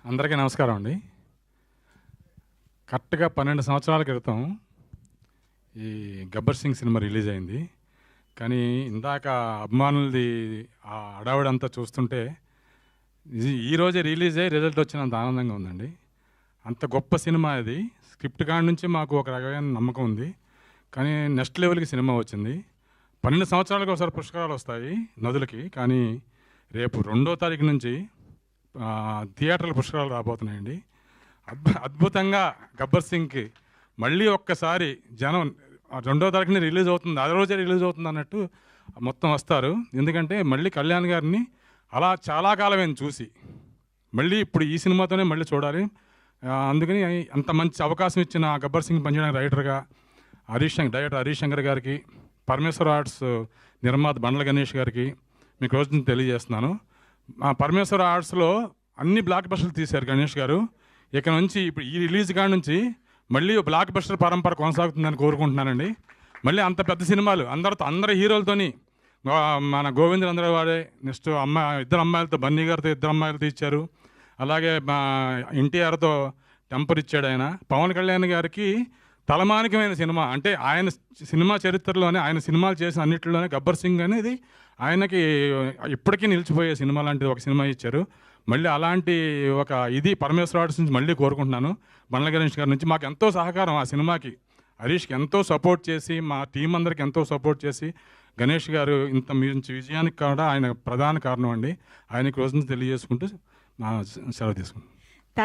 అందరికీ నమస్కారం అండి. కరెక్ట్‌గా 12 సంవత్సరాల క్రితం ఈ 'గబ్బర్ సింగ్' సినిమా రిలీజ్ అయింది. కానీ ఇందాక అభిమానులది ఆ హడావిడంతా చూస్తుంటే ఈరోజే రిలీజ్ అయ్యి రిజల్ట్ వచ్చినంత ఆనందంగా ఉందండి. అంత గొప్ప సినిమా అది. స్క్రిప్ట్ కాడి నుంచి మాకు ఒక రకమైన నమ్మకం ఉంది. కానీ నెక్స్ట్ లెవెల్‌కి సినిమా వచ్చింది. 12 సంవత్సరాలకు ఒకసారి పుష్కరాలు వస్తాయి నదులకి. కానీ రేపు 2వ తారీఖు నుంచి థియేటర్ల పుష్కరాలు రాబోతున్నాయండి. అద్భుతంగా 'గబ్బర్ సింగ్'కి మళ్ళీ ఒక్కసారి జనం 2వ తారీఖున రిలీజ్ అవుతుంది, అదే రోజే రిలీజ్ అవుతుంది అన్నట్టు మొత్తం వస్తారు. ఎందుకంటే మళ్ళీ కళ్యాణ్ గారిని అలా చాలా కాలమైంది చూసి, మళ్ళీ ఇప్పుడు ఈ సినిమాతోనే మళ్ళీ చూడాలి. అందుకని అంత మంచి అవకాశం ఇచ్చిన 'గబ్బర్ సింగ్' పనిచేయడానికి రైటర్గా డైరెక్టర్ హరీష్ శంకర్ గారికి, పరమేశ్వర ఆర్ట్స్ నిర్మాత బండ్ల గణేష్ గారికి మీకు రోజు తెలియజేస్తున్నాను. పరమేశ్వర ఆర్ట్స్లో అన్ని బ్లాక్ బస్టర్లు తీశారు గణేష్ గారు. ఇక నుంచి ఇప్పుడు ఈ రిలీజ్ కాడి నుంచి మళ్ళీ బ్లాక్ బస్టర్ పరంపర కొనసాగుతుందని కోరుకుంటున్నానండి. మళ్ళీ అంత పెద్ద సినిమాలు అందరి హీరోలతోని మన గోవిందరందరూ వాడే, నెక్స్ట్ ఇద్దరు అమ్మాయిలతో, బన్నీ గారితో 2 అమ్మాయిలతో ఇచ్చారు. అలాగే మా ఎన్టీఆర్తో టెంపర్ ఇచ్చాడు ఆయన. పవన్ కళ్యాణ్ గారికి తలమానికమైన సినిమా అంటే ఆయన సినిమా చరిత్రలోనే, ఆయన సినిమాలు చేసిన అన్నింటిలోనే 'గబ్బర్ సింగ్' అనేది ఆయనకి ఇప్పటికీ నిలిచిపోయే సినిమా లాంటిది ఒక సినిమా ఇచ్చారు. మళ్ళీ అలాంటి ఒక ఇది పరమేశ్వర ఆర్ట్స్ నుంచి మళ్ళీ కోరుకుంటున్నాను. బండ్ల గణేష్ గారి నుంచి మాకు ఎంతో సహకారం ఆ సినిమాకి, హరీష్కి ఎంతో సపోర్ట్ చేసి, మా టీం అందరికి ఎంతో సపోర్ట్ చేసి, గణేష్ గారు ఇంత మంచి విజయానికి కూడా ఆయన ప్రధాన కారణం అండి. ఆయనకి రోజు తెలియజేసుకుంటూ సెలవు తీసుకుంటాను.